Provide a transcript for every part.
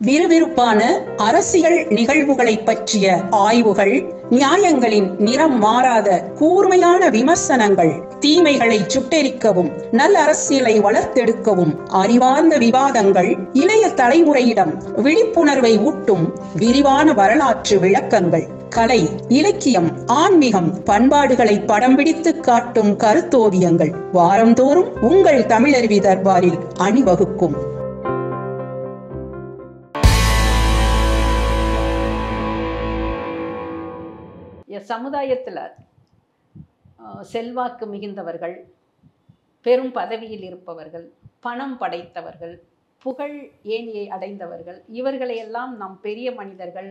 விறுவிறுப்பான அரசியல் நிகழ்வுகளை பற்றிய ஆய்வுகள், நியாயங்களின் நிறம் மாறாத கூர்மையான விமர்சனங்கள், தீமைகளை சுட்டெரிக்கவும் நல்ல அரசியலை வளர்த்தெடுக்கவும் அறிவார்ந்த விவாதங்கள், இளைய தலைமுறையிடம் விழிப்புணர்வை ஊட்டும் விரிவான வரலாற்று விளக்கங்கள், கலை, இலக்கியம், ஆன்மீகம், பண்பாடுகளை படம் பிடித்து காட்டும் கருத்தோவியங்கள் வாரந்தோறும் உங்கள் தமிழருவி தர்பாரில் அணிவகுக்கும். சமுதாயத்தில் செல்வாக்கு மிகுந்தவர்கள், பெரும் பதவியில் இருப்பவர்கள், பணம் படைத்தவர்கள், புகழ் ஏணியை அடைந்தவர்கள், இவர்களையெல்லாம் நாம் பெரிய மனிதர்கள்,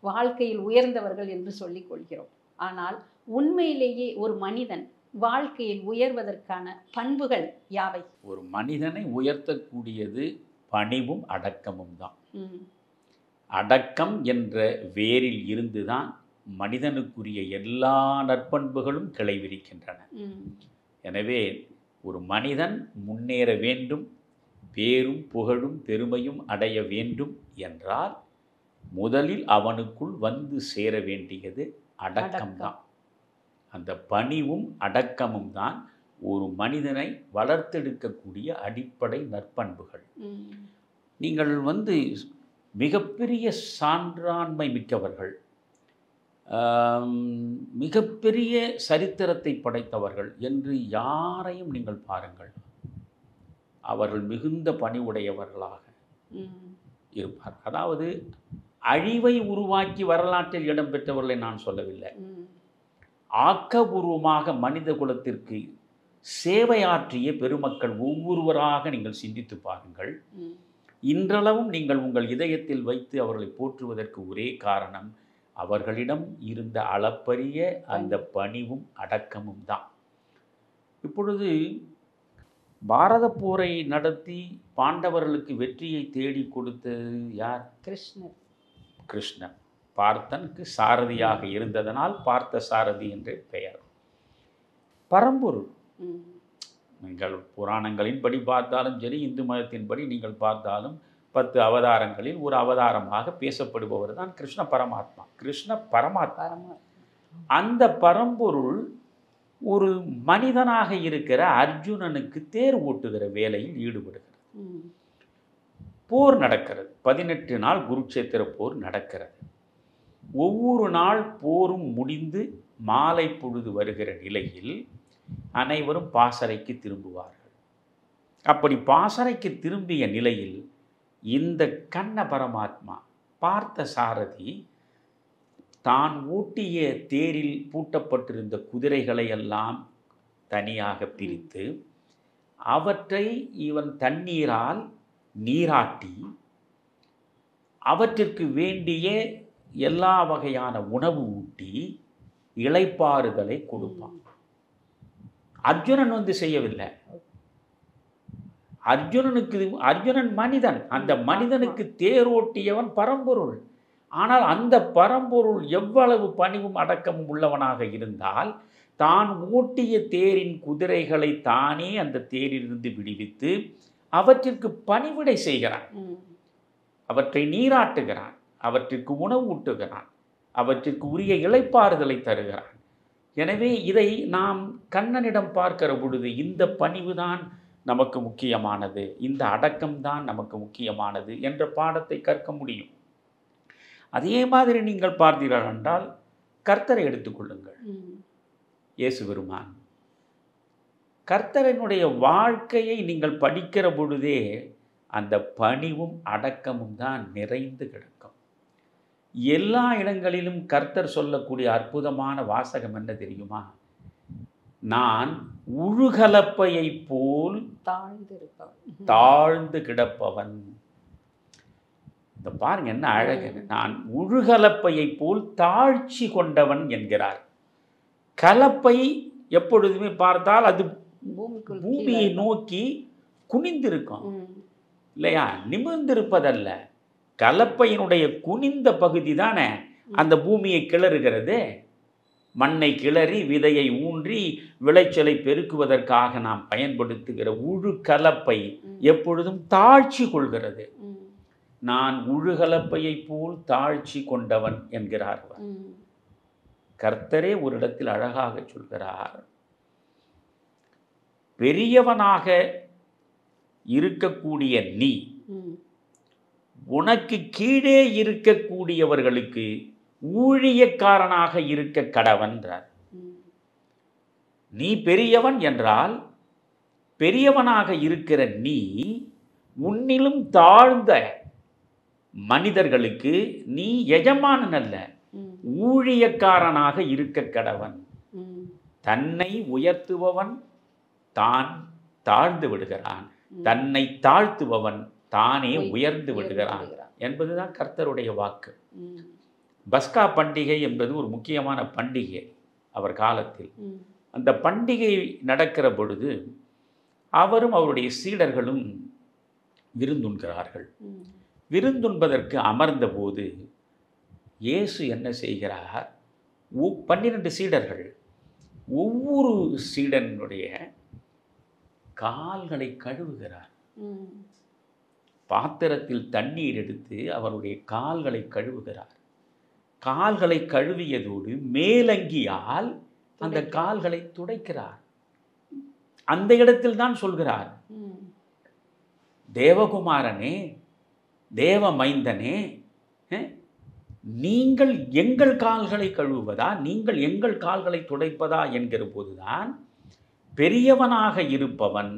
வாழ்க்கையில் உயர்ந்தவர்கள் என்று சொல்லிக் கொள்கிறோம். ஆனால் உண்மையிலேயே ஒரு மனிதன் வாழ்க்கையில் உயர்வதற்கான பண்புகள் யாவை? ஒரு மனிதனை உயர்த்தக்கூடியது பணிவும் அடக்கமும் தான். அடக்கம் என்ற வேரில் இருந்துதான் மனிதனுக்குரிய எல்லா நற்பண்புகளும் கிளைவிரிக்கின்றன. எனவே ஒரு மனிதன் முன்னேற வேண்டும், பேரும் புகழும் பெருமையும் அடைய வேண்டும் என்றால் முதலில் அவனுக்குள் வந்து சேர வேண்டியது அடக்கம்தான். அந்த பணிவும் அடக்கமும் தான் ஒரு மனிதனை வளர்த்தெடுக்கக்கூடிய அடிப்படை நற்பண்புகள். நீங்கள் மிகப்பெரிய சான்றாண்மை மிக்கவர்கள், மிகப்பெரிய சரித்திரத்தை படைத்தவர்கள் என்று யாரையும் நீங்கள் பாருங்கள், அவர்கள் மிகுந்த பணிவுடையவர்களாக இருப்பார். அதாவது அழிவை உருவாக்கி வரலாற்றில் இடம்பெற்றவர்களை நான் சொல்லவில்லை. ஆக்கபூர்வமாக மனித குலத்திற்கு சேவையாற்றிய பெருமக்கள் ஒவ்வொருவராக நீங்கள் சிந்தித்து பாருங்கள். இன்றளவும் நீங்கள் உங்கள் இதயத்தில் வைத்து அவர்களை போற்றுவதற்கு ஒரே காரணம் அவர்களிடம் இருந்த அளப்பரிய அந்த பணிவும் அடக்கமும் தான். இப்பொழுது பாரத போரை நடத்தி பாண்டவர்களுக்கு வெற்றியை தேடி கொடுத்தது யார்? கிருஷ்ணன். பார்த்தனுக்கு சாரதியாக இருந்ததனால் பார்த்த சாரதி என்ற பெயர். பரம்பொருள். நீங்கள் புராணங்களின்படி பார்த்தாலும் சரி, இந்து மதத்தின்படி நீங்கள் பார்த்தாலும் 10 அவதாரங்களில் ஒரு அவதாரமாக பேசப்படுபவர் தான் கிருஷ்ண பரமாத்மா. கிருஷ்ண பரமாத்மா. அந்த பரம்பொருள் ஒரு மனிதனாக இருக்கிற அர்ஜுனனுக்கு தேர் ஓட்டுகிற வேலையில் ஈடுபடுகிறது. போர் நடக்கிறது. 18 நாள் குருட்சேத்திர போர் நடக்கிறது. ஒவ்வொரு நாள் போரும் முடிந்து மாலை பொழுது வருகிற நிலையில் அனைவரும் பாசறைக்கு திரும்புவார்கள். அப்படி பாசறைக்கு திரும்பிய நிலையில் இந்த கண்ண பரமாத்மா பார்த்த சாரதி தான் ஓட்டிய தேரில் பூட்டப்பட்டிருந்த குதிரைகளை எல்லாம் தனியாக பிரித்து அவற்றை இவன் தண்ணீரால் நீராட்டி அவற்றிற்கு வேண்டிய எல்லா வகையான உணவு ஊட்டி இளைப்பாறுதலை கொடுப்பான். அர்ஜுனன் செய்யவில்லை. அர்ஜுனன் மனிதன். அந்த மனிதனுக்கு தேரோட்டியவன் பரம்பொருள். ஆனால் அந்த பரம்பொருள் எவ்வளவு பணிவும் அடக்கமும் உள்ளவனாக இருந்தால் தான் ஓட்டிய தேரின் குதிரைகளை தானே அந்த தேரிலிருந்து விடுவித்து அவற்றிற்கு பணிவிடை செய்கிறான், அவற்றை நீராட்டுகிறான், அவற்றிற்கு உணவு ஊட்டுகிறான், அவற்றிற்கு உரிய இளைப்பாறுதலை தருகிறான். எனவே இதை நாம் கண்ணனிடம் பார்க்கிற பொழுது இந்த பணிவுதான் நமக்கு முக்கியமானது, இந்த அடக்கம்தான் நமக்கு முக்கியமானது என்ற பாடத்தை கற்க முடியும். அதே மாதிரி நீங்கள் பார்த்தீர்கள் என்றால் கர்த்தரை எடுத்துக்கொள்ளுங்கள். இயேசு பெருமான் கர்த்தரனுடைய வாழ்க்கையை நீங்கள் படிக்கிற பொழுதே அந்த பணிவும் அடக்கமும் தான் நிறைந்து கிடக்கும். எல்லா இடங்களிலும் கர்த்தர் சொல்லக்கூடிய அற்புதமான வாசகம் என்ன தெரியுமா? நான் உழுகலப்பையை போல் தாழ்ந்து கிடப்பவன். இந்த பாருங்க என்ன அழகு. நான் உழுகலப்பையை போல் தாழ்ச்சி கொண்டவன் என்கிறார். கலப்பை எப்பொழுதுமே பார்த்தால் அது பூமியை நோக்கி குனிந்திருக்கும் இல்லையா, நிமிர்ந்திருப்பதல்ல. கலப்பையினுடைய குனிந்த பகுதி தானே அந்த பூமியை கிளறுகிறது. மண்ணை கிளறி விதையை ஊன்றி விளைச்சலை பெருக்குவதற்காக நாம் பயன்படுத்துகிற உழு கலப்பை எப்பொழுதும் தாழ்ச்சி கொள்கிறது. நான் உழுகலப்பையைப் போல் தாழ்ச்சி கொண்டவன் என்கிறார். கர்த்தரே ஒரு இடத்தில் அழகாக சொல்கிறார், பெரியவனாக இருக்கக்கூடிய நீ உனக்கு கீழே இருக்கக்கூடியவர்களுக்கு ஊழியக்காரனாக இருக்க கடவன்றார். நீ பெரியவன் என்றால் பெரியவனாக இருக்கிற நீ உன்னிலும் தாழ்ந்த மனிதர்களுக்கு நீ எஜமானன் அல்ல, ஊழியக்காரனாக இருக்க கடவன். தன்னை உயர்த்துபவன் தான் தாழ்ந்து விடுகிறான், தன்னை தாழ்த்துபவன் தானே உயர்ந்து விடுகிறான் என்பதுதான் கர்த்தருடைய வாக்கு. பஸ்கா பண்டிகை என்பது ஒரு முக்கியமான பண்டிகை அவர் காலத்தில். அந்த பண்டிகை நடக்கிற பொழுது அவரும் அவருடைய சீடர்களும் விருந்துண்கிறார்கள். விருந்துண்பதற்கு அமர்ந்த போது இயேசு என்ன செய்கிறார், 12 சீடர்கள் ஒவ்வொரு சீடனுடைய கால்களை கழுவுகிறார். பாத்திரத்தில் தண்ணீர் எடுத்து அவருடைய கால்களை கழுவுகிறார். கால்களை கழுவியதோடு மேலங்கியால் அந்த கால்களை துடைக்கிறார். அந்த இடத்தில் தான் சொல்கிறார், தேவகுமாரனே, தேவ மைந்தனே, நீங்கள் எங்கள் கால்களை கழுவுவதா, நீங்கள் எங்கள் கால்களை துடைப்பதா என்கிற போதுதான் பெரியவனாக இருப்பவன்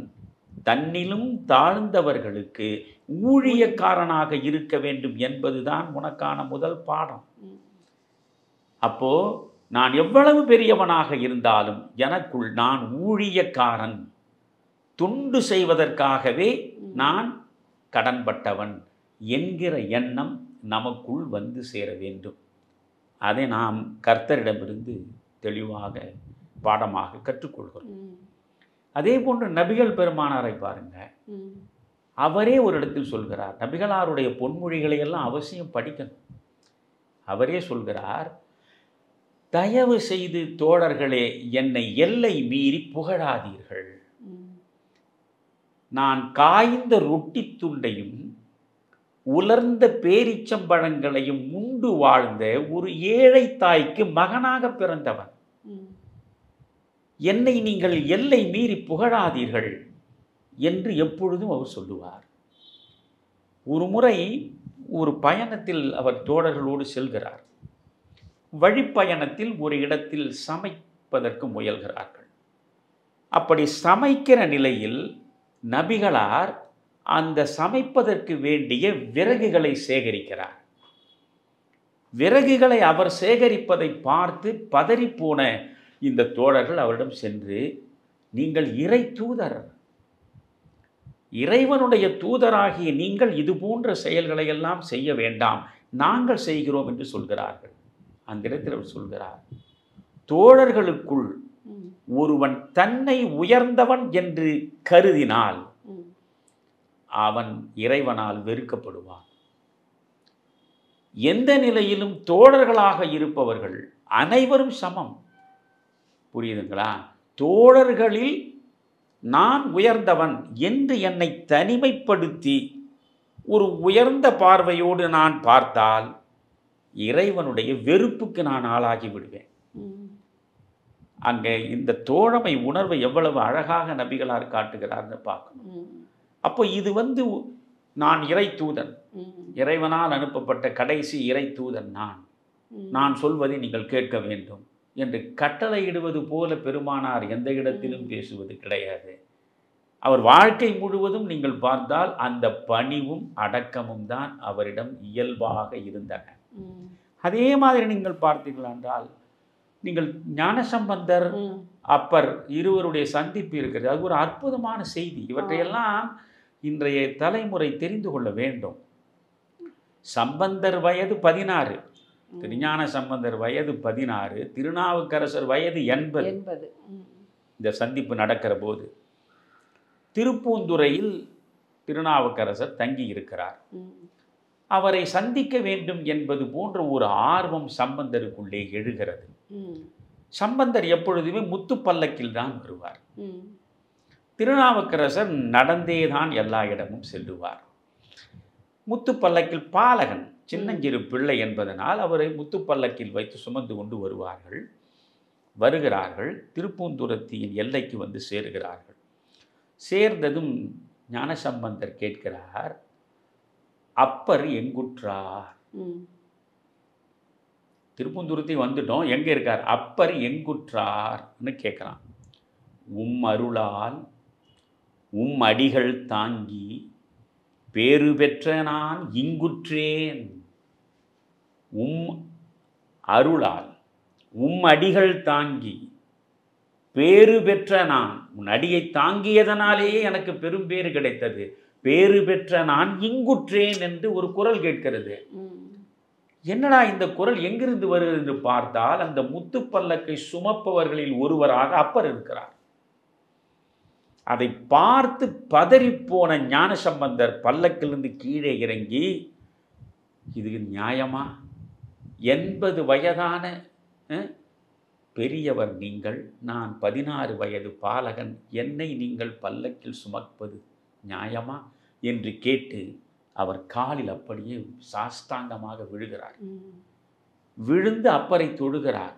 தன்னிலும் தாழ்ந்தவர்களுக்கு ஊழியக்காரனாக இருக்க வேண்டும் என்பதுதான் உனக்கான முதல் பாடம். அப்போ நான் எவ்வளவு பெரியவனாக இருந்தாலும் எனக்குள் நான் ஊழியக்காரன், துண்டு செய்வதற்காகவே நான் கடன்பட்டவன் என்கிற எண்ணம் நமக்குள் வந்து சேர வேண்டும். அதை நாம் கர்த்தரிடமிருந்து தெளிவாக பாடமாக கற்றுக்கொள்கிறோம். அதே போன்று நபிகள் பெருமானாரை பாருங்க, அவரே ஒரு இடத்தில் சொல்கிறார், நபிகளாருடைய பொன்மொழிகளை எல்லாம் அவசியம் படிக்கணும். அவரே சொல்கிறார், தயவு செய்து தோழர்களே என்னை எல்லை மீறி புகழாதீர்கள். நான் காய்ந்த ரொட்டி துண்டையும் உலர்ந்த பேரிச்சம்பழங்களையும் உண்டு வாழ்ந்த ஒரு ஏழை தாய்க்கு மகனாக பிறந்தவன். என்னை நீங்கள் எல்லை மீறி புகழாதீர்கள் என்று எப்பொழுதும் அவர் சொல்லுவார். ஒரு முறை ஒரு பயணத்தில் அவர் தோழர்களோடு செல்கிறார். வழிப்பயணத்தில் ஒரு இடத்தில் சமைப்பதற்கு முயல்கிறார்கள். அப்படி சமைக்கிற நிலையில் நபிகளார் அந்த சமைப்பதற்கு வேண்டிய விறகுகளை சேகரிக்கிறார். விறகுகளை அவர் சேகரிப்பதை பார்த்து பதறிப்போன இந்த தோழர்கள் அவரிடம் சென்று, நீங்கள் இறை தூதர், இறைவனுடைய தூதராகிய நீங்கள் இது போன்ற செயல்களை எல்லாம் செய்ய வேண்டாம், நாங்கள் செய்கிறோம் என்று சொல்கிறார்கள். அந்த இடத்தில் அவர் சொல்கிறார், தோழர்களுக்குள் ஒருவன் தன்னை உயர்ந்தவன் என்று கருதினால் அவன் இறைவனால் வெறுக்கப்படுவான். எந்த நிலையிலும் தோழர்களாக இருப்பவர்கள் அனைவரும் சமம். புரியுதுங்களா? தோழர்களில் நான் உயர்ந்தவன் என்று என்னை தனிமைப்படுத்தி ஒரு உயர்ந்த பார்வையோடு நான் பார்த்தால் இறைவனுடைய வெறுப்புக்கு நான் ஆளாகி விடுவேன். அங்கே இந்த தோழமை உணர்வை எவ்வளவு அழகாக நபிகளார் காட்டுகிறார்னு பார்க்கணும். அப்போ இது நான் இறை தூதன், இறைவனால் அனுப்பப்பட்ட கடைசி இறை தூதன் நான் சொல்வதை நீங்கள் கேட்க வேண்டும் என்று கட்டளையிடுவது போல பெருமானார் எந்த இடத்திலும் பேசுவது கிடையாது. அவர் வாழ்க்கை முழுவதும் நீங்கள் பார்த்தால் அந்த பணிவும் அடக்கமும் தான் அவரிடம் இயல்பாக இருந்தன. அதே மாதிரி நீங்கள் பார்த்தீர்கள் என்றால், நீங்கள் ஞானசம்பந்தர் அப்பர் இருவருடைய சந்திப்பு இருக்கிறது. அது ஒரு அற்புதமான செய்தி. இவற்றையெல்லாம் இன்றைய தலைமுறை தெரிந்து கொள்ள வேண்டும். சம்பந்தர் வயது 16, திருஞான சம்பந்தர் வயது 16, திருநாவுக்கரசர் வயது 80. இந்த சந்திப்பு நடக்கிற போது திருப்பூந்துறையில் திருநாவுக்கரசர் தங்கி இருக்கிறார். அவரை சந்திக்க வேண்டும் என்பது போன்ற ஒரு ஆர்வம் சம்பந்தருக்குள்ளே எழுகிறது. சம்பந்தர் எப்பொழுதுமே முத்துப்பல்லக்கில் தான் வருவார். திருநாவுக்கரசர் நடந்தேதான் எல்லா இடமும் செல்லுவார். முத்துப்பல்லக்கில் பாலகன் சின்னஞ்சிறு பிள்ளை என்பதனால் அவரை முத்துப்பல்லக்கில் வைத்து சுமந்து கொண்டு வருகிறார்கள். திருப்பூந்துரத்தியின் எல்லைக்கு வந்து சேருகிறார்கள். சேர்ந்ததும் ஞானசம்பந்தர் கேட்கிறார், அப்பர் எங்குற்றார்? திருப்பூந்துரத்தி வந்துட்டோம், எங்கே இருக்கார்? அப்பர் எங்குற்றார்னு கேட்குறான். உம் அருளால் உம் அடிகள் தாங்கி பேறு பெற்ற நான் இங்குற்றேன். உம் அருளால் உம் அடிகள் தாங்கி பேறு பெற்ற நான், உன் அடியை தாங்கியதனாலேயே எனக்கு பெரும் பேறு கிடைத்தது, பேறு பெற்ற நான் இங்குற்றேன் என்று ஒரு குரல் கேட்கிறது. என்னடா இந்த குரல் எங்கிருந்து வருகிறது என்று பார்த்தால், அந்த முத்துப்பல்லக்கை சுமப்பவர்களில் ஒருவராக அப்பர் இருக்கிறார். அதை பார்த்து பதறிப்போன ஞானசம்பந்தர் பல்லக்கிலிருந்து கீழே இறங்கி, இது நியாயமா? 80 வயதான பெரியவர் நீங்கள், நான் 16 வயது பாலகன், என்னை நீங்கள் பல்லக்கில் சுமப்பது நியாயமா என்று கேட்டு அவர் காலில் அப்படியே சாஷ்டாங்கமாக விழுகிறார். விழுந்து அப்பரை தொழுகிறார்.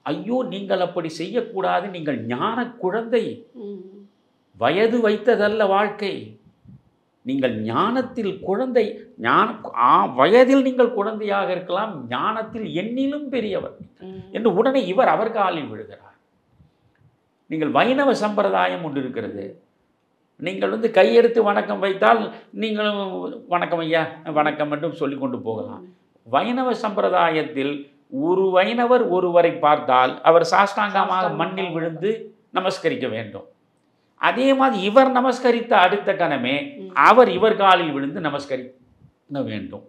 ஐயோ, நீங்கள் அப்படி செய்யக்கூடாது, நீங்கள் ஞான குழந்தை, வயது வைத்ததல்ல வாழ்க்கை, நீங்கள் ஞானத்தில் குழந்தை, வயதில் நீங்கள் குழந்தையாக இருக்கலாம், ஞானத்தில் என்னிலும் பெரியவர் என்று உடனே இவர் அவர் காலில் விழுகிறார். நீங்கள் வைணவ சம்பிரதாயம் ஒன்று இருக்கிறது, நீங்கள் கையெடுத்து வணக்கம் வைத்தால் நீங்களும் வணக்கம் ஐயா வணக்கம் என்றும் சொல்லி கொண்டு போகலாம். வைணவ சம்பிரதாயத்தில் ஒரு வைணவர் ஒருவரை பார்த்தால் அவர் சாஷ்டாங்கமாக மண்ணில் விழுந்து நமஸ்கரிக்க வேண்டும். அதே மாதிரி இவர் நமஸ்கரித்த அடுத்த கணமே அவர் இவர் காலில் விழுந்து நமஸ்கரிக்க வேண்டும்.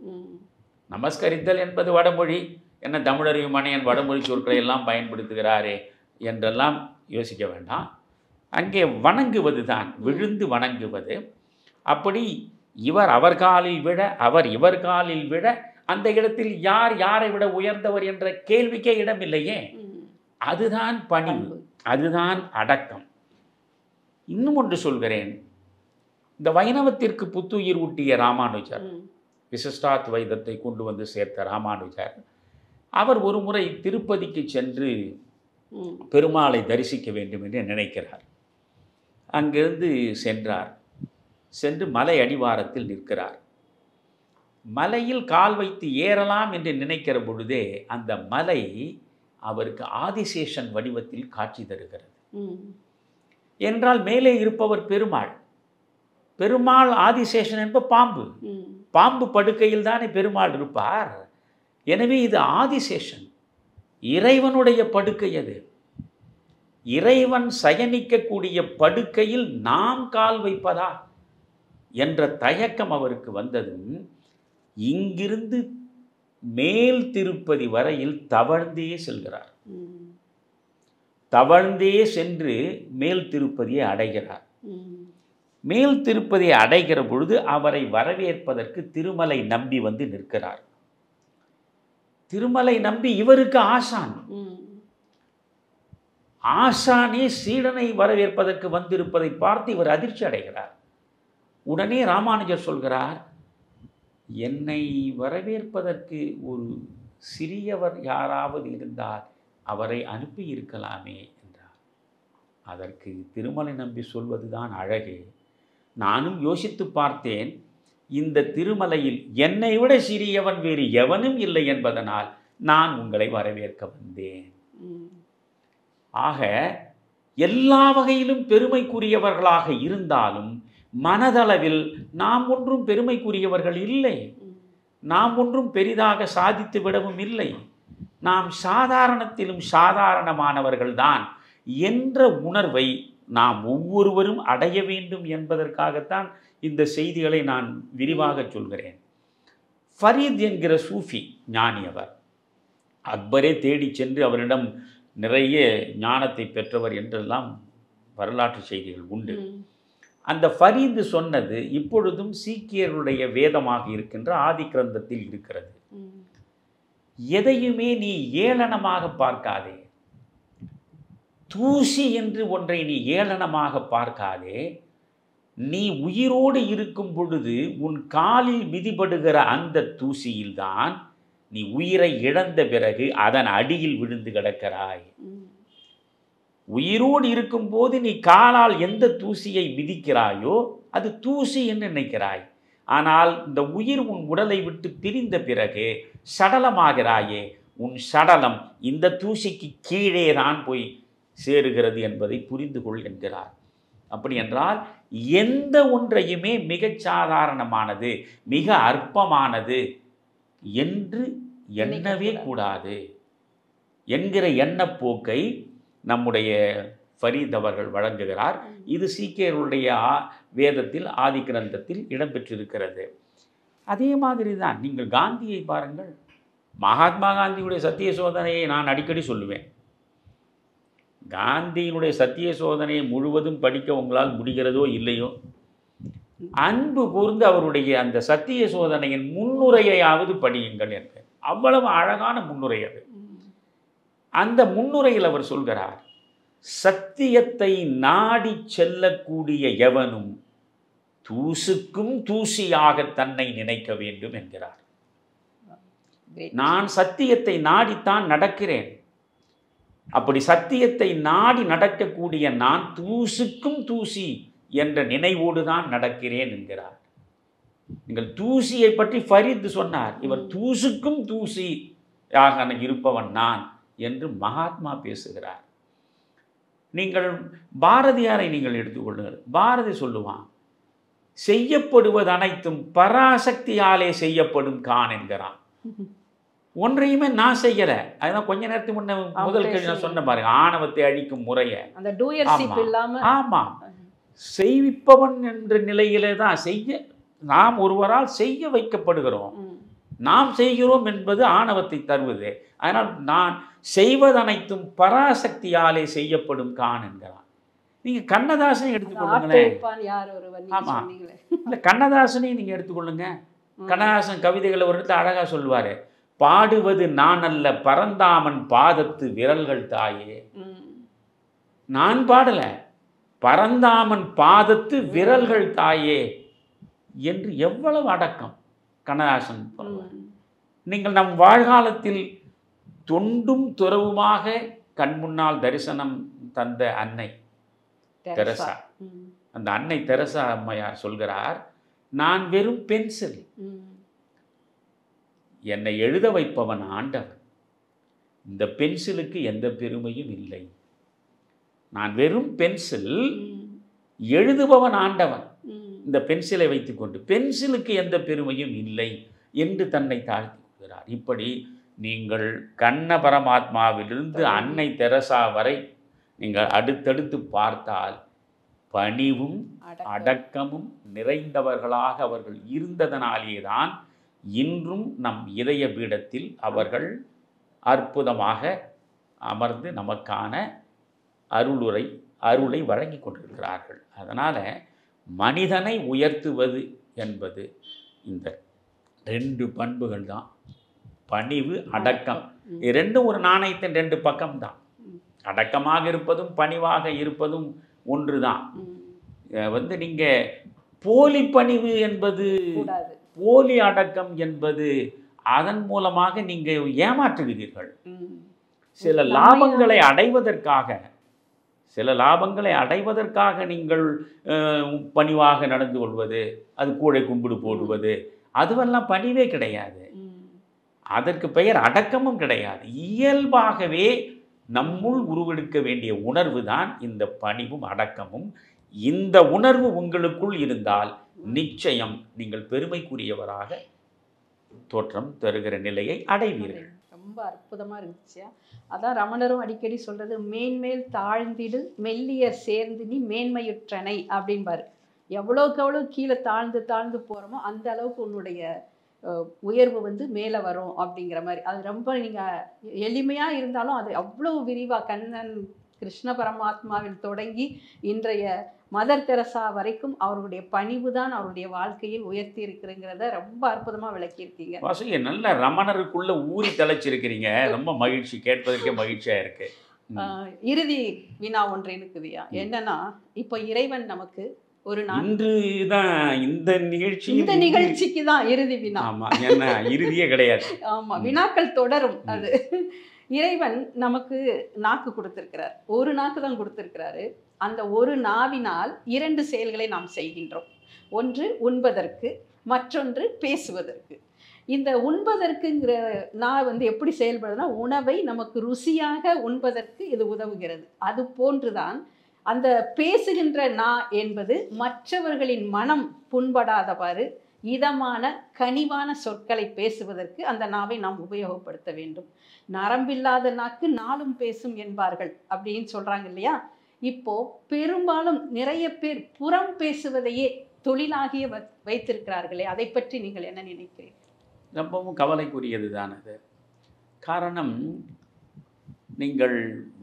நமஸ்கரித்தல் என்பது வடமொழி, என்ன தமிழறிவு மனையன் வடமொழி சொற்களை எல்லாம் பயன்படுத்துகிறாரே என்றெல்லாம் யோசிக்க வேண்டாம். அங்கே வணங்குவது தான், விழுந்து வணங்குவது. அப்படி இவர் அவர் காலில் விழ, அவர் இவர் காலில் விழ, அந்த இடத்தில் யார் யாரை விட உயர்ந்தவர் என்ற கேள்விக்கே இடமில்லையே. அதுதான் பணிவு, அதுதான் அடக்கம். இன்னும் ஒன்று சொல்கிறேன், இந்த வைணவத்திற்கு புத்துயிர் ஊட்டிய ராமானுஜர், விசிஷ்டாத்வைதத்தை கொண்டு வந்து சேர்த்த ராமானுஜர், அவர் ஒரு முறை திருப்பதிக்கு சென்று பெருமாளை தரிசிக்க வேண்டும் என்று நினைக்கிறார். அங்கிருந்து சென்று மலை அடிவாரத்தில் நிற்கிறார். மலையில் கால் வைத்து ஏறலாம் என்று நினைக்கிற பொழுதே அந்த மலை அவருக்கு ஆதிசேஷன் வடிவத்தில் காட்சி தருகிறது. என்றால் மேலே இருப்பவர் பெருமாள், பெருமாள் ஆதிசேஷன் என்ப பாம்பு, பாம்பு படுக்கையில் தானே பெருமாள் இருப்பார். எனவே இது ஆதிசேஷன், இறைவனுடைய படுக்கை. அது இறைவன் சயனிக்கக்கூடிய படுக்கையில் நாம் கால் வைப்பதா என்ற தயக்கம் அவருக்கு வந்ததும் இங்கிருந்து மேல் திருப்பதி வரையில் தவழ்ந்தே செல்கிறார். தவழ்ந்தே சென்று மேல் திருப்பதியை அடைகிறார். மேல் திருப்பதியை அடைகிற பொழுது அவரை வரவேற்பதற்கு திருமலை நம்பி வந்து நிற்கிறார். திருமலை நம்பி இவருக்கு ஆசான், ஆசானே சீடனை வரவேற்பதற்கு வந்திருப்பதை பார்த்து இவர் அதிர்ச்சி அடைகிறார். உடனே ராமானுஜர் சொல்கிறார், என்னை வரவேற்பதற்கு ஒரு சிறியவர் யாராவது இருந்தால் அவரை அனுப்பி இருக்கலாமே என்றார். அதற்கு திருமலை நம்பி சொல்வதுதான் அழகு. நானும் யோசித்து பார்த்தேன், இந்த திருமலையில் என்னை விட சிறியவன் வேறு எவனும் இல்லை என்பதனால் நான் உங்களை வரவேற்க வந்தேன். ஆக எல்லா வகையிலும் பெருமைக்குரியவர்களாக இருந்தாலும் மனதளவில் நாம் ஒன்றும் பெருமைக்குரியவர்கள் இல்லை, நாம் ஒன்றும் பெரிதாக சாதித்து விடவும் இல்லை, நாம் சாதாரணத்திலும் சாதாரணமானவர்கள்தான் என்ற உணர்வை நாம் ஒவ்வொருவரும் அடைய வேண்டும் என்பதற்காகத்தான் இந்த செய்திகளை நான் விரிவாக சொல்கிறேன். ஃபரீத் என்கிற சூஃபி ஞானி, அவர் அக்பரே தேடி சென்று அவரிடம் நிறைய ஞானத்தை பெற்றவர் என்றெல்லாம் வரலாற்று செய்திகள் உண்டு. அந்த ஃபரீத் சொன்னது இப்பொழுதும் சீக்கியர்களுடைய வேதமாக இருக்கின்ற ஆதி கிரந்தத்தில் இருக்கிறது. எதையுமே நீ ஏளனமாக பார்க்காதே, தூசி என்று ஒன்றை நீ ஏளனமாக பார்க்காதே, நீ உயிரோடு இருக்கும் பொழுது உன் காலில் மிதிபடுகிற அந்த தூசியில்தான் நீ உயிரை இழந்த பிறகு அதன் அடியில் விழுந்து கிடக்கிறாய். உயிரோடு இருக்கும்போது நீ காலால் எந்த தூசியை மிதிக்கிறாயோ அது தூசி என்று நினைக்கிறாய். ஆனால் இந்த உயிர் உன் உடலை விட்டு பிரிந்த பிறகு சடலமாகிறாயே, உன் சடலம் இந்த தூசிக்கு கீழே தான் போய் சேருகிறது என்பதை புரிந்து கொள் என்கிறார். அப்படி என்றால் எந்த ஒன்றையுமே மிகச் சாதாரணமானது, மிக அற்பமானது என்று எண்ணவே கூடாது என்கிற எண்ணப்போக்கை நம்முடைய ஃபரீத் அவர்கள் வழங்குகிறார். இது சீக்கியர்களுடைய வேதத்தில் ஆதி கிரந்தத்தில் இடம்பெற்றிருக்கிறது. அதே மாதிரி தான் நீங்கள் காந்தியை பாருங்கள். மகாத்மா காந்தியுடைய சத்திய சோதனையை நான் அடிக்கடி சொல்லுவேன். காந்தியினுடைய சத்திய சோதனையை முழுவதும் படிக்க உங்களால் முடிகிறதோ இல்லையோ, அன்பு கூர்ந்து அவருடைய அந்த சத்திய சோதனையின் முன்னுரையாவது படியுங்கள் என்று. அவ்வளவு அழகான முன்னுரை அது. அந்த முன்னுரையில் அவர் சொல்கிறார், சத்தியத்தை நாடி செல்லக்கூடிய எவனும் தூசுக்கும் தூசியாக தன்னை நினைக்க வேண்டும் என்கிறார். நான் சத்தியத்தை நாடித்தான் நடக்கிறேன். அப்படி சத்தியத்தை நாடி நடக்கக்கூடிய நான் தூசுக்கும் தூசி என்ற நினைவோடு தான் நடக்கிறேன் என்கிறார். நீங்கள் தூசியை பற்றி ஃபரீத் சொன்னார். இவர் தூசுக்கும் தூசியாக இருப்பவன் நான் என்று மகாத்மா பேசுகிறார். நீங்கள் பாரதியாரை நீங்கள் எடுத்துக்கொள்ளுங்கள். பாரதி சொல்லுவான், செய்யப்படுவது அனைத்தும் பராசக்தியாலே செய்யப்படும் கான் என்கிறான். ஒன்றையுமே நான் செய்யல. அதுதான் கொஞ்ச நேரத்துக்கு முன்ன முதல் கேள்வி நான் சொன்ன பாருங்க, ஆணவத்தை அழிக்கும் முறைய. ஆமா, செய்விப்பவன் என்ற நிலையிலே தான் நாம் ஒருவரால் செய்ய வைக்கப்படுகிறோம். நாம் செய்கிறோம் என்பது ஆணவத்தை தருவது. அதனால் நான் செய்வதனைத்தும் பராசக்தியாலே செய்யப்படும் கான் என்கிறான். நீங்க கண்ணதாசனை எடுத்துக்கொள்ளுங்களேன். ஆமா, இல்ல கண்ணதாசனையும் நீங்க எடுத்துக்கொள்ளுங்க. கண்ணதாசன் கவிதைகளை ஒரு இடத்துல அழகா சொல்லுவாரு, பாடுவது நான் அல்ல பரந்தாமன் பாதத்து விரல்கள் தாயே. நான் பாடல, பரந்தாமன் பாதத்து விரல்கள் தாயே என்று எவ்வளவு அடக்கம் கண்ணதாசன். நீங்கள் நம் வாழ்காலத்தில் தொண்டும் துறவுமாக கண்முன்னால் தரிசனம் தந்த அன்னை தெரசா, அந்த அன்னை தெரசா அம்மையார் சொல்கிறார், நான் வெறும் பென்சில், என்னை எழுத வைப்பவன் ஆண்டவன், இந்த பென்சிலுக்கு எந்த பெருமையும் இல்லை. நான் வெறும் பென்சில், எழுதுபவன் ஆண்டவன், இந்த பென்சிலை வைத்துக்கொண்டு பென்சிலுக்கு எந்த பெருமையும் இல்லை என்று தன்னை தாழ்த்தி கொள்கிறார். இப்படி நீங்கள் கண்ண பரமாத்மாவிலிருந்து அன்னை தெரசா வரை நீங்கள் அடுத்தடுத்து பார்த்தால் பணிவும் அடக்கமும் நிறைந்தவர்களாக அவர்கள் இருந்ததனாலேதான் இன்றும் நம் இதய பீடத்தில் அவர்கள் அற்புதமாக அமர்ந்து நமக்கான அருளை வழங்கி கொண்டிருக்கிறார்கள். அதனால் மனிதனை உயர்த்துவது என்பது இந்த 2 பண்புகள் தான், பணிவு அடக்கம். இது ரெண்டும் ஒரு நாணயத்தின் 2 பக்கம்தான். அடக்கமாக இருப்பதும் பணிவாக இருப்பதும் ஒன்று தான். நீங்கள் போலி பணிவு என்பது, போலி அடக்கம் என்பது, அதன் மூலமாக நீங்கள் ஏமாற்றுகிறீர்கள். சில லாபங்களை அடைவதற்காக நீங்கள் பணிவாக நடந்து கொள்வது, அது கூடை கும்பிடு போடுவது, அதுவெல்லாம் பணிவே கிடையாது. அதற்கு பெயர் அடக்கமும் கிடையாது. இயல்பாகவே நம்முள் உருவெடுக்க வேண்டிய உணர்வு தான் இந்த பணிவும் அடக்கமும். இந்த உணர்வு உங்களுக்குள் இருந்தால் நிச்சயம் நீங்கள் பெருமைக்குரியவராக தோற்றம் தருகிற நிலையை அடைவீர்கள். ரொம்ப அற்புதமாக இருந்துச்சு. அதான் ரமணரும் அடிக்கடி சொல்கிறது, மேன்மேல் தாழ்ந்திடு மெல்லியர் சேர்ந்து நீ மேன்மையுற்றனை அப்படின்பாரு. எவ்வளோக்கு எவ்வளோ கீழே தாழ்ந்து போகிறோமோ அந்த அளவுக்கு உன்னுடைய உயர்வு மேலே வரும் அப்படிங்கிற மாதிரி. அது ரொம்ப நீங்கள் எளிமையாக இருந்தாலும் அது அவ்வளோ விரிவாக கண்ணன் கிருஷ்ண பரமாத்மாவில் தொடங்கி இன்றைய மதர் தெரசா வரைக்கும் அவருடைய பணிவு தான் அவருடைய வாழ்க்கையில் உயர்த்தி இருக்கிறங்கிறத ரொம்ப அற்புதமாக விளக்கியிருக்கீங்க. வாசுகி, நல்ல ரமணருக்குள்ள ஊறி தலைச்சிருக்கிறீங்க. ரொம்ப மகிழ்ச்சி, கேட்பதற்கே மகிழ்ச்சியாக இருக்கு. இறுதி வினா ஒன்று இருக்குதுயா. என்னன்னா, இப்போ இறைவன் நமக்கு ஒரு நாள் இன்று தான் இந்த நிகழ்ச்சிக்கு தான் இறுதி வினா. ஆமா, என்ன இறுதியே கிடையாது. ஆமா, வினாக்கள் தொடரும். அது இறைவன் நமக்கு நாக்கு கொடுத்திருக்கிறார். ஒரு நாக்கு தான் கொடுத்திருக்கிறாரு. அந்த ஒரு நாவினால் 2 செயல்களை நாம் செய்கின்றோம். ஒன்று உண்பதற்கு, மற்றொன்று பேசுவதற்கு. இந்த உண்பதற்குங்கிற நான் எப்படி செயல்படுதுன்னா, உணவை நமக்கு ருசியாக உண்பதற்கு இது உதவுகிறது. அது போன்றுதான் அந்த பேசுகின்ற நா என்பது மற்றவர்களின் மனம் புண்படாதவாறு இதமான கனிவான சொற்களை பேசுவதற்கு அந்த நாவை நாம் உபயோகப்படுத்த வேண்டும். நரம்பில்லாத நாக்கு நாளும் பேசும் என்பார்கள் அப்படின்னு சொல்றாங்க இல்லையா? இப்போ பெரும்பாலும் நிறைய பேர் புறம் பேசுவதையே தொழிலாகிய வைத்திருக்கிறார்களே, அதை பற்றி நீங்கள் என்ன நினைக்கிறீர்கள்? ரொம்பவும் கவலைக்குரியது தான் அது. காரணம், நீங்கள்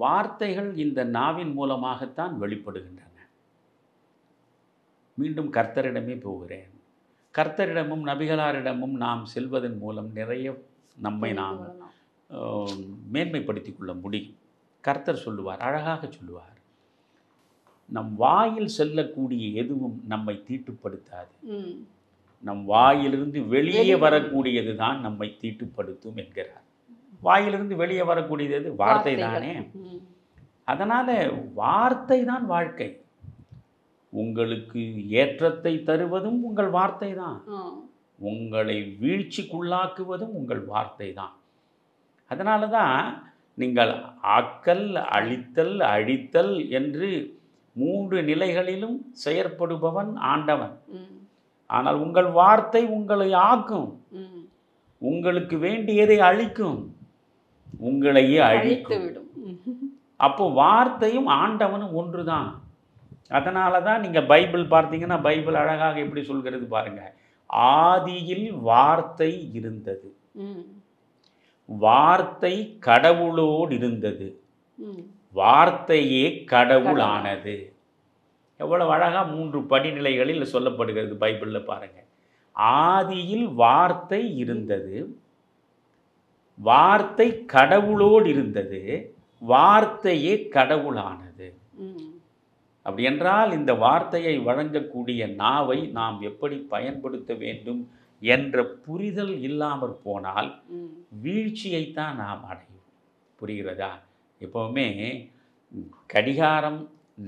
வார்த்தைகள் இந்த நாவின் மூலமாகத்தான் வெளிப்படுகின்றன. மீண்டும் கர்த்தரிடமே போகிறேன். கர்த்தரிடமும் நபிகளாரிடமும் நாம் செல்வதன் மூலம் நிறைய நம்மை நாம் மேன்மைப்படுத்தி கொள்ள முடியும். கர்த்தர் சொல்லுவார், அழகாக சொல்லுவார், நம் வாயில் செல்லக்கூடிய எதுவும் நம்மை தீட்டுப்படுத்தாது, நம் வாயிலிருந்து வெளியே வரக்கூடியது தான் நம்மை தீட்டுப்படுத்தும் என்கிறார். வாயிலிருந்து வெளியே வரக்கூடியது வார்த்தை தானே. அதனால வார்த்தை தான் வாழ்க்கை. உங்களுக்கு ஏற்றத்தை தருவதும் உங்கள் வார்த்தை தான், உங்களை வீழ்ச்சிக்குள்ளாக்குவதும் உங்கள் வார்த்தை தான். அதனால தான் நீங்கள் ஆக்கல், அழித்தல், அழித்தல் என்று 3 நிலைகளிலும் செயற்படுபவன் ஆண்டவன். ஆனால் உங்கள் வார்த்தை உங்களை ஆக்கும், உங்களுக்கு வேண்டியதை அழிக்கும், உங்களையே அழிக்கும். அப்போ வார்த்தையும் ஆண்டவனும் ஒன்றுதான். அதனால தான் நீங்கள் பைபிள் பார்த்தீங்கன்னா, பைபிள் அழகாக எப்படி சொல்கிறது பாருங்க. ஆதியில் வார்த்தை இருந்தது, வார்த்தை கடவுளோடு இருந்தது, வார்த்தையே கடவுளானது. எவ்வளவு அழகா 3 படிநிலைகளில் சொல்லப்படுகிறது பைபிளில் பாருங்க. ஆதியில் வார்த்தை இருந்தது, வார்த்தை கடவுளோடு இருந்தது, வார்த்தையே கடவுளானது. அப்படி என்றால் இந்த வார்த்தையை வழங்கக்கூடிய நாவை நாம் எப்படி பயன்படுத்த வேண்டும் என்ற புரிதல் இல்லாமற் போனால் வீழ்ச்சியைத்தான் நாம் அடையும். புரிகிறதா? எப்பவுமே கடிகாரம்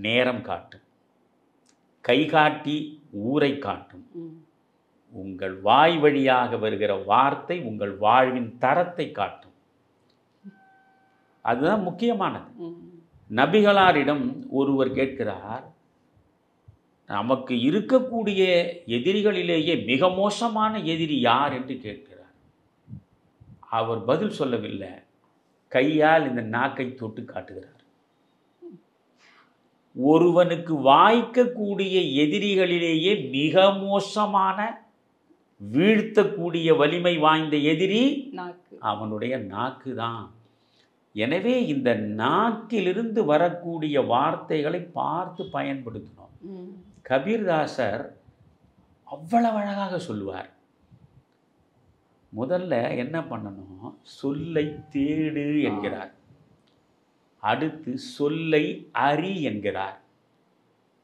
நேரம் காட்டும், கை காட்டி ஊரை காட்டும். உங்கள் வாய் வழியாக வருகிற வார்த்தை உங்கள் வாழ்வின் தரத்தை காட்டும். அதுதான் முக்கியமானது. நபிகளாரிடம் ஒருவர் கேட்கிறார், நமக்கு இருக்கக்கூடிய எதிரிகளிலேயே மிக மோசமான எதிரி யார் என்று கேட்கிறார். அவர் பதில் சொல்லவில்லை, கையால் இந்த நாக்கை தொட்டு காட்டுகிறார். ஒருவனுக்கு வாய்க்கக்கூடிய எதிரிகளிலேயே மிக மோசமான வீழ்த்தக்கூடிய வலிமை வாய்ந்த எதிரி அவனுடைய நாக்கு தான். எனவே இந்த நாக்கிலிருந்து வரக்கூடிய வார்த்தைகளை பார்த்து பயன்படுத்தணும். கபீர்தாசர் அவ்வளவு அழகாக சொல்லுவார். முதல்ல என்ன பண்ணணும், சொல்லை தேடு என்கிறார். அடுத்து சொல்லை அறி என்கிறார்.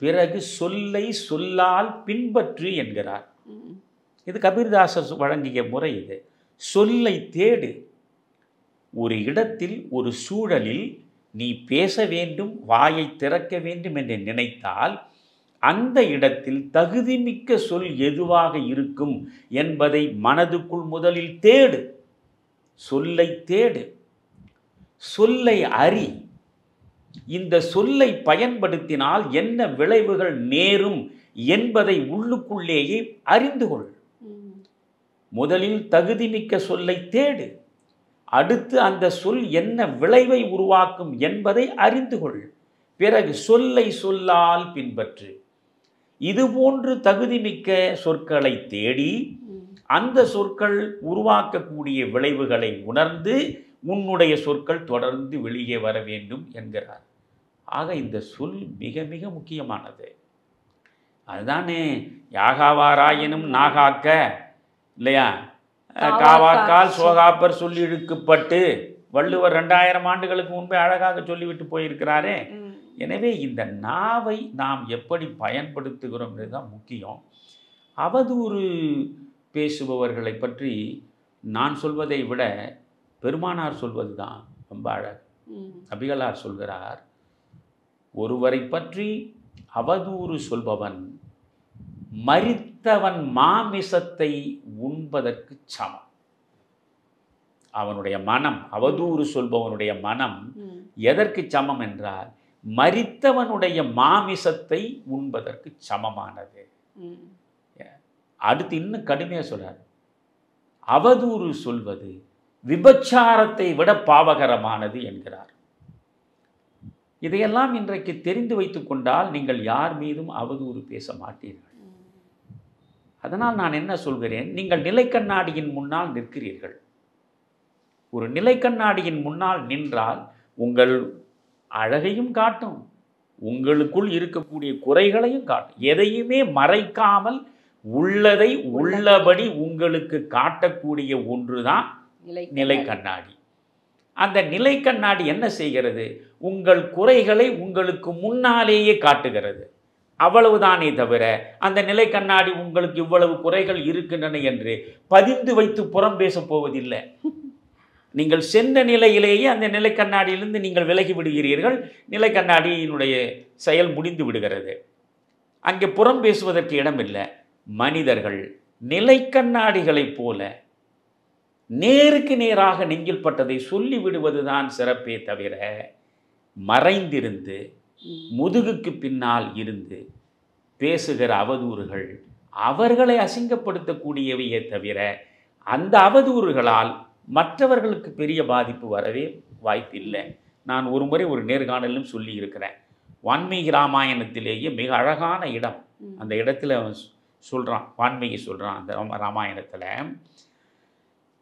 பிறகு சொல்லை சொல்லால் பின்பற்று என்கிறார். இது கபீர்தாசர் வழங்கிய முறை. இது சொல்லை தேடு. ஒரு இடத்தில், ஒரு சூழலில் நீ பேச வேண்டும், வாயை திறக்க வேண்டும் என்று நினைத்தால் அந்த இடத்தில் தகுதிமிக்க சொல் எதுவாக இருக்கும் என்பதை மனதுக்குள் முதலில் தேடு. சொல்லை தேடு, சொல்லை அறி. இந்த சொல்லை பயன்படுத்தினால் என்ன விளைவுகள் நேரும் என்பதை உள்ளுக்குள்ளேயே அறிந்து கொள். முதலில் தகுதிமிக்க சொல்லை தேடு, அடுத்து அந்த சொல் என்ன விளைவை உருவாக்கும் என்பதை அறிந்து கொள். பிறகு சொல்லை சொல்லால் பின்பற்று. இதுபோன்று தகுதிமிக்க சொற்களை தேடி அந்த சொற்கள் உருவாக்கக்கூடிய விளைவுகளை உணர்ந்து உன்னுடைய சொற்கள் தொடர்ந்து வெளியே வர வேண்டும் என்கிறார். ஆக இந்த சொல் மிக மிக முக்கியமானது. அதுதானே யாகாவாராயினும் நாகாக்க, இல்லையா? காவாக்கால் சோகாப்பர் சொல்லி இழுக்கப்பட்டு வள்ளுவர் 2000 ஆண்டுகளுக்கு முன்பே அழகாக சொல்லிவிட்டு போயிருக்கிறாரே. எனவே இந்த நாவை நாம் எப்படி பயன்படுத்துகிறோம் தான் முக்கியம். அவதூறு பேசுபவர்களை பற்றி நான் சொல்வதை விட பெருமானார் சொல்வது தான் ரொம்ப அழகு. நபிகளார் சொல்கிறார், ஒருவரை பற்றி அவதூறு சொல்பவன் மரித்தவன் மாமிசத்தை உண்பதற்கு சமம். அவனுடைய மனம், அவதூறு சொல்பவனுடைய மனம் எதற்கு சமம் என்றால் மரித்தவனுடைய மாமிசத்தை உண்பதற்கு சமமானது. அடுத்து இன்னும் கடுமையாக சொல்றார், அவதூறு சொல்வது விபச்சாரத்தை விட பாவகரமானது என்கிறார். இதையெல்லாம் இன்றைக்கு தெரிந்து வைத்துக் கொண்டால் நீங்கள் யார் மீதும் அவதூறு பேச மாட்டீர்கள். அதனால் நான் என்ன சொல்கிறேன், நீங்கள் நிலைக்கண்ணாடியின் முன்னால் நிற்கிறீர்கள். ஒரு நிலைக்கண்ணாடியின் முன்னால் நின்றால் உங்கள் அழகையும் காட்டும், உங்களுக்குள் இருக்கக்கூடிய குறைகளையும் காட்டும். எதையுமே மறைக்காமல் உள்ளதை உள்ளபடி உங்களுக்கு காட்டக்கூடிய ஒன்றுதான் நிலைக்கண்ணாடி. அந்த நிலைக்கண்ணாடி என்ன செய்கிறது, உங்கள் குறைகளை உங்களுக்கு முன்னாலேயே காட்டுகிறது. அவ்வளவுதானே தவிர அந்த நிலைக்கண்ணாடி உங்களுக்கு இவ்வளவு குறைகள் இருக்கின்றன என்று பதிந்து வைத்து புறம் பேச போவதில்லை. நீங்கள் சென்ற நிலையிலேயே அந்த நிலைக்கண்ணாடியிலிருந்து நீங்கள் விலகி விடுகிறீர்கள். நிலைக்கண்ணாடியினுடைய செயல் முடிந்து விடுகிறது. அங்கே புறம் பேசுவதற்கு இடமில்லை. மனிதர்கள் நிலைக்கண்ணாடிகளைப் போல நேருக்கு நேராக நெஞ்சில் பட்டதை சொல்லி விடுவதுதான் சிறப்பே தவிர மறைந்திருந்து முதுகுக்கு பின்னால் இருந்து பேசுகிற அவதூறுகள் அவர்களை அசிங்கப்படுத்தக்கூடியவையே தவிர அந்த அவதூறுகளால் மற்றவர்களுக்கு பெரிய பாதிப்பு வரவே வாய்ப்பில்லை. நான் ஒரு முறை ஒரு நேர்காணலும் சொல்லி இருக்கிறேன். வான்மீகி ராமாயணத்திலேயே மிக அழகான இடம். அந்த இடத்துல சொல்கிறான், வான்மீகி சொல்கிறான் அந்த ராமாயணத்தில்,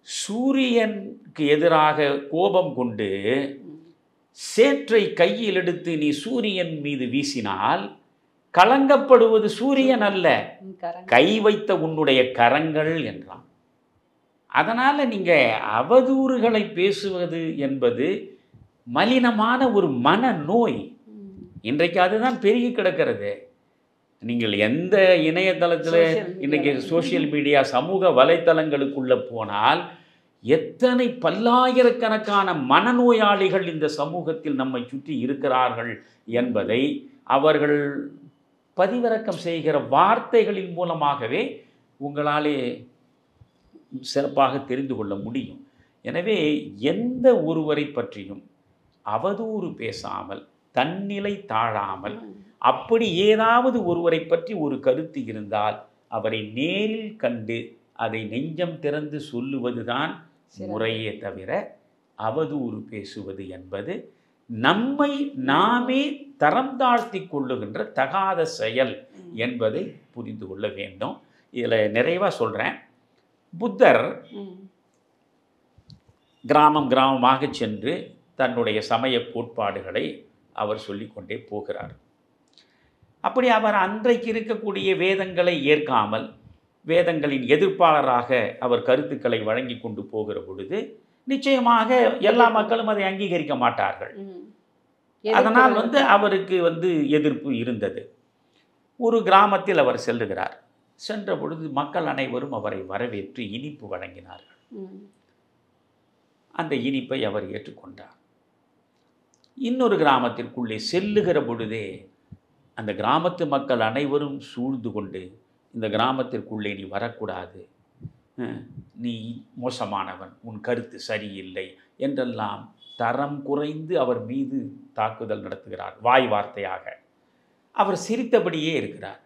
சூரியனுக்கு எதிராக கோபம் கொண்டு சேற்றை கையில் எடுத்து நீ சூரியன் மீது வீசினால் கலங்கப்படுவது சூரியன் அல்ல, கை வைத்த உன்னுடைய கரங்கள் என்றான். அதனால் நீங்கள் அவதூறுகளை பேசுவது என்பது மலினமான ஒரு மனநோய். இன்றைக்கு அதுதான் பெருகி கிடக்கிறது. நீங்கள் எந்த இணையதளத்தில் இன்றைக்கி சோசியல் மீடியா சமூக வலைத்தளங்களுக்குள்ளே போனால் எத்தனை பல்லாயிரக்கணக்கான மனநோயாளிகள் இந்த சமூகத்தில் நம்மை சுற்றி இருக்கிறார்கள் என்பதை அவர்கள் பதிவிறக்கம் செய்கிற வார்த்தைகளின் மூலமாகவே உங்களாலே சிறப்பாக தெரிந்து கொள்ள முடியும். எனவே எந்த ஒருவரை பற்றியும் அவதூறு பேசாமல், தன்னிலை தாழாமல், அப்படி ஏதாவது ஒருவரை பற்றி ஒரு கருத்து இருந்தால் அவரை நேரில் கண்டு அதை நெஞ்சம் திறந்து சொல்லுவதுதான் முறையே தவிர அவதூறு பேசுவது என்பது நம்மை நாமே தரம் தாழ்த்தி கொள்ளுகின்ற தகாத செயல் என்பதை புரிந்து கொள்ள வேண்டும். இதில் நிறைவாக சொல்கிறேன். புத்தர் கிராமம் கிராமமாக சென்று தன்னுடைய சமய கோட்பாடுகளை அவர் சொல்லிக்கொண்டே போகிறார். அப்படி அவர் அன்றைக்கு இருக்கக்கூடிய வேதங்களை ஏற்காமல் வேதங்களின் எதிர்ப்பாளராக அவர் கருத்துக்களை வழங்கி கொண்டு போகிற பொழுது நிச்சயமாக எல்லா மக்களும் அதை அங்கீகரிக்க மாட்டார்கள். அதனால் அவருக்கு எதிர்ப்பு இருந்தது. ஒரு கிராமத்தில் அவர் செல்லுகிறார். சென்ற பொழுது மக்கள் அனைவரும் அவரை வரவேற்று இனிப்பு வழங்கினார்கள். அந்த இனிப்பை அவர் ஏற்றுக்கொண்டார். இன்னொரு கிராமத்திற்குள்ளே செல்லுகிற பொழுதே அந்த கிராமத்து மக்கள் அனைவரும் சூழ்ந்து கொண்டு, இந்த கிராமத்திற்குள்ளே நீ வரக்கூடாது, நீ மோசமானவன், உன் கருத்து சரியில்லை என்றெல்லாம் தரம் குறைந்து அவர் மீது தாக்குதல் நடத்துகிறார். வாய் வார்த்தையாக அவர் சிரித்தபடியே இருக்கிறார்.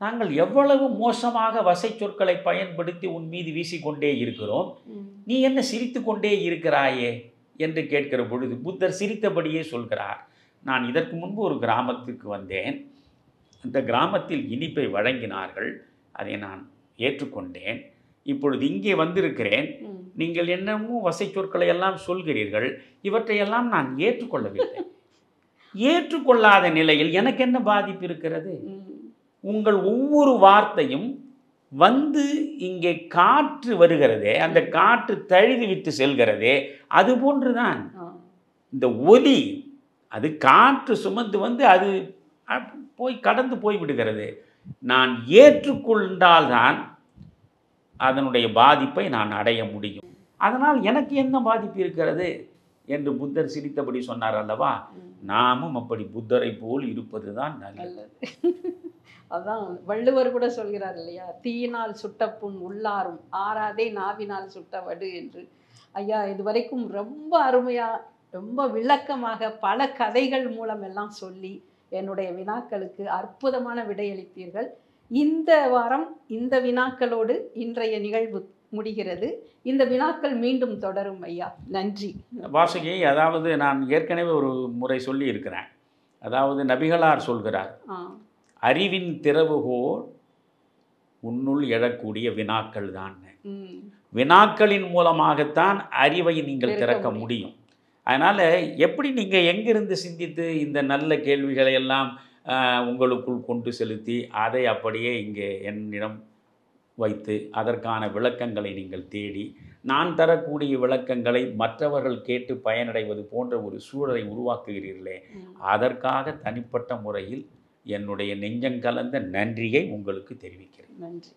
நாங்கள் எவ்வளவு மோசமாக வசை சொற்களை பயன்படுத்தி உன் மீது வீசிக்கொண்டே இருக்கிறோம், நீ என்ன சிரித்து கொண்டே இருக்கிறாயே என்று கேட்கிற பொழுது புத்தர் சிரித்தபடியே சொல்கிறார், நான் இதற்கு முன்பு ஒரு கிராமத்துக்கு வந்தேன், அந்த கிராமத்தில் இனிப்பை வழங்கினார்கள், அதை நான் ஏற்றுக்கொண்டேன். இப்பொழுது இங்கே வந்திருக்கிறேன், நீங்கள் என்னமோ வசை சொற்களை எல்லாம் சொல்கிறீர்கள், இவற்றையெல்லாம் நான் ஏற்றுக்கொள்ளவில்லை. ஏற்றுக்கொள்ளாத நிலையில் எனக்கு என்ன பாதிப்பு இருக்கிறது? உங்கள் ஒவ்வொரு வார்த்தையும் இங்கே காற்று வருகிறதே, அந்த காற்று தழுவி விட்டு செல்கிறதே, அது போன்றுதான் இந்த ஒலி. அது காற்று சுமந்து வந்து அது போய் கடந்து போய் விடுகிறது. நான் ஏற்றுக்கொண்டால்தான் அதனுடைய பாதிப்பை நான் அடைய முடியும். அதனால் எனக்கு என்ன பாதிப்பு இருக்கிறது என்று புத்தர் சிரித்தபடி சொன்னார் அல்லவா? நாமும் அப்படி புத்தரை போல் இருப்பது தான் நல்லது. அதான் வள்ளுவர் கூட சொல்கிறார் இல்லையா, தீயினால் சுட்ட புண் உள்ளாரும் ஆறாதே நாவினால் சுட்ட வடு என்று. ஐயா இதுவரைக்கும் ரொம்ப அருமையா ரொம்ப விளக்கமாக பல கதைகள் மூலம் எல்லாம் சொல்லி என்னுடைய வினாக்களுக்கு அற்புதமான விடையளித்தீர்கள். இந்த வாரம் இந்த வினாக்களோடு இன்றைய நிகழ்வு முடிகிறது. இந்த வினாக்கள் மீண்டும் தொடரும் ஐயா. நன்றி. வாசகி, அதாவது நான் ஏற்கனவே ஒரு முறை சொல்லி இருக்கிறேன். அதாவது நபிகளார் சொல்கிறார், அறிவின் திறவுகோல் உன்னுள் எழக்கூடிய வினாக்கள் தான். வினாக்களின் மூலமாகத்தான் அறிவை நீங்கள் திறக்க முடியும். அதனால் எப்படி நீங்கள் எங்கிருந்து சிந்தித்து இந்த நல்ல கேள்விகளை எல்லாம் உங்களுக்குள் கொண்டு செலுத்தி அதை அப்படியே இங்கே என்னிடம் வைத்து அதற்கான விளக்கங்களை நீங்கள் தேடி நான் தரக்கூடிய விளக்கங்களை மற்றவர்கள் கேட்டு பயனடைவது போன்ற ஒரு சூழலை உருவாக்குகிறீர்களே, அதற்காக தனிப்பட்ட முறையில் என்னுடைய நெஞ்சங்கலந்த நன்றியை உங்களுக்கு தெரிவிக்கிறேன். நன்றி.